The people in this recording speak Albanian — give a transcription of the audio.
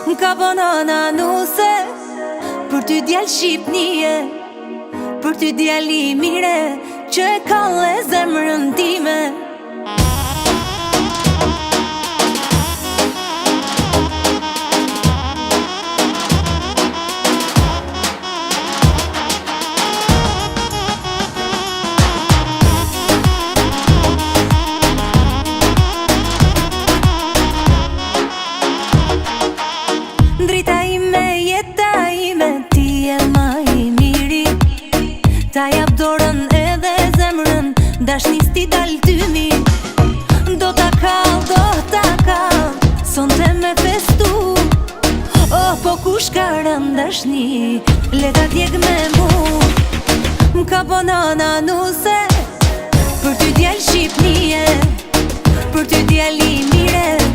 M'ka banana nuse për ty djallë Shqipnije, për ty djallë i mire që e kalle zemrën time. Drita ime, jeta ime, ti e ma i miri. Ta jap dorën edhe zemrën, dashnis ti dal tymi. Do ta kall, sonte me festu. Oh, po kush ka rën dashni, le ta djeg me mu. M'ka banana nuse për ty djallë Shqipnije, për ty djallë i mire